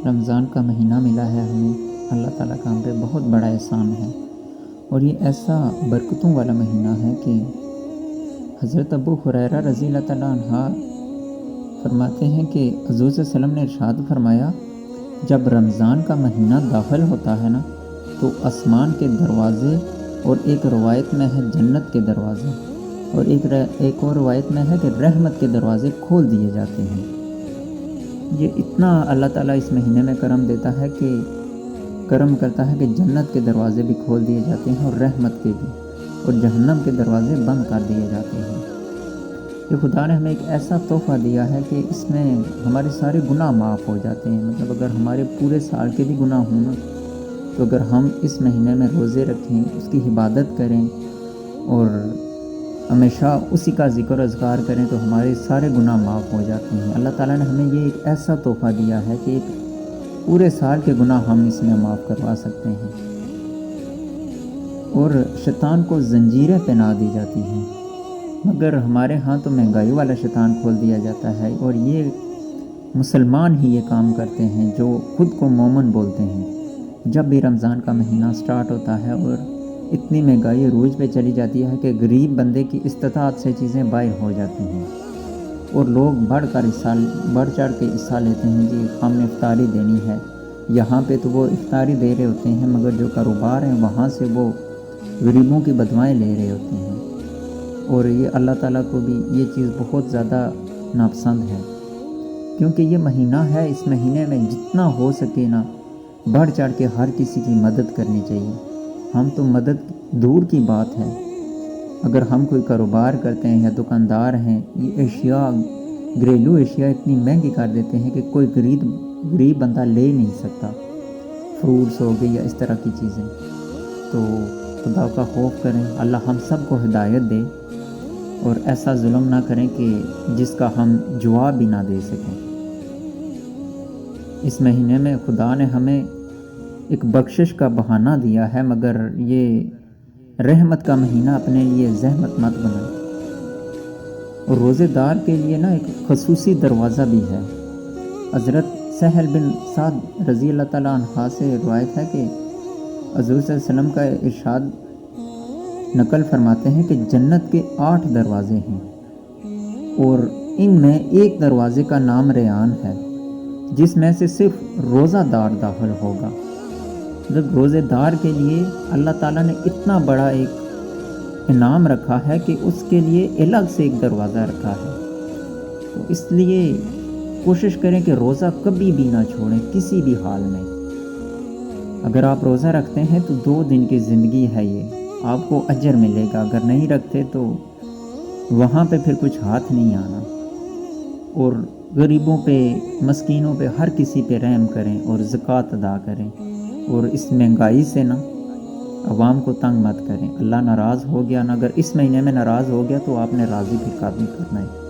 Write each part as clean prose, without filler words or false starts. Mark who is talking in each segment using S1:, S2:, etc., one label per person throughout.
S1: رمضان کا مہینہ ملا ہے ہمیں، اللہ تعالیٰ کا ہم پہ بہت بڑا احسان ہے، اور یہ ایسا برکتوں والا مہینہ ہے کہ حضرت ابو ہریرہ رضی اللہ تعالیٰ عنہ فرماتے ہیں کہ حضور صلی اللہ علیہ وسلم نے ارشاد فرمایا، جب رمضان کا مہینہ داخل ہوتا ہے نا تو آسمان کے دروازے، اور ایک روایت میں ہے جنت کے دروازے، اور ایک اور روایت میں ہے کہ رحمت کے دروازے کھول دیے جاتے ہیں۔ یہ اتنا اللہ تعالیٰ اس مہینے میں کرم دیتا ہے کہ کرم کرتا ہے کہ جنت کے دروازے بھی کھول دیے جاتے ہیں، اور رحمت کے بھی، اور جہنم کے دروازے بند کر دیے جاتے ہیں۔ کہ خدا نے ہمیں ایک ایسا تحفہ دیا ہے کہ اس میں ہمارے سارے گناہ معاف ہو جاتے ہیں۔ مطلب اگر ہمارے پورے سال کے بھی گناہ ہوں نا، تو اگر ہم اس مہینے میں روزے رکھیں، اس کی عبادت کریں اور ہمیشہ اسی کا ذکر و اذکار کریں تو ہمارے سارے گناہ معاف ہو جاتے ہیں۔ اللہ تعالیٰ نے ہمیں یہ ایک ایسا تحفہ دیا ہے کہ ایک پورے سال کے گناہ ہم اس میں معاف کروا سکتے ہیں، اور شیطان کو زنجیریں پہنا دی جاتی ہیں۔ مگر ہمارے ہاں تو مہنگائی والا شیطان کھول دیا جاتا ہے، اور یہ مسلمان ہی یہ کام کرتے ہیں جو خود کو مومن بولتے ہیں۔ جب بھی رمضان کا مہینہ سٹارٹ ہوتا ہے اور اتنی مہنگائی عروج پہ چلی جاتی ہے کہ غریب بندے کی استطاعت سے چیزیں باہر ہو جاتی ہیں، اور لوگ بڑھ چڑھ کے حصہ لیتے ہیں، جی ہم نے افطاری دینی ہے۔ یہاں پہ تو وہ افطاری دے رہے ہوتے ہیں، مگر جو کاروبار ہیں وہاں سے وہ غریبوں کی بدوائیں لے رہے ہوتے ہیں، اور یہ اللہ تعالیٰ کو بھی یہ چیز بہت زیادہ ناپسند ہے، کیونکہ یہ مہینہ ہے، اس مہینے میں جتنا ہو سکے نا بڑھ چڑھ کے ہر کسی کی مدد کرنی چاہیے۔ ہم تو مدد دور کی بات ہے، اگر ہم کوئی کاروبار کرتے ہیں یا دکاندار ہیں، یہ اشیاء، گھریلو اشیاء اتنی مہنگی کر دیتے ہیں کہ کوئی غریب بندہ لے ہی نہیں سکتا، فروٹس ہو گئی یا اس طرح کی چیزیں۔ تو خدا کا خوف کریں، اللہ ہم سب کو ہدایت دے، اور ایسا ظلم نہ کریں کہ جس کا ہم جواب بھی نہ دے سکیں۔ اس مہینے میں خدا نے ہمیں ایک بخشش کا بہانہ دیا ہے، مگر یہ رحمت کا مہینہ اپنے لیے زحمت مت بنائیں۔ اور روزے دار کے لیے نا ایک خصوصی دروازہ بھی ہے۔ حضرت سہل بن سعد رضی اللہ تعالیٰ عنہ سے روایت ہے کہ حضور صلی اللہ علیہ وسلم کا ارشاد نقل فرماتے ہیں کہ جنت کے 8 دروازے ہیں، اور ان میں ایک دروازے کا نام ریان ہے، جس میں سے صرف روزہ دار داخل ہوگا۔ جب روزے دار کے لیے اللہ تعالیٰ نے اتنا بڑا ایک انعام رکھا ہے کہ اس کے لیے الگ سے ایک دروازہ رکھا ہے، تو اس لیے کوشش کریں کہ روزہ کبھی بھی نہ چھوڑیں کسی بھی حال میں۔ اگر آپ روزہ رکھتے ہیں تو 2 دن کی زندگی ہے، یہ آپ کو اجر ملے گا، اگر نہیں رکھتے تو وہاں پہ پھر کچھ ہاتھ نہیں آنا۔ اور غریبوں پہ، مسکینوں پہ، ہر کسی پہ رحم کریں اور زکوٰۃ ادا کریں، اور اس مہنگائی سے نا عوام کو تنگ مت کریں۔ اللہ ناراض ہو گیا نا، اگر اس مہینے میں ناراض ہو گیا تو آپ نے راضی بھی قابل کرنا ہے۔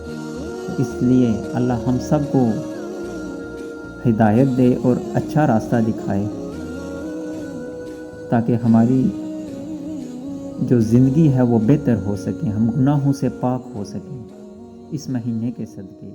S1: تو اس لیے اللہ ہم سب کو ہدایت دے اور اچھا راستہ دکھائے، تاکہ ہماری جو زندگی ہے وہ بہتر ہو سکے، ہم گناہوں سے پاک ہو سکیں اس مہینے کے صدقے۔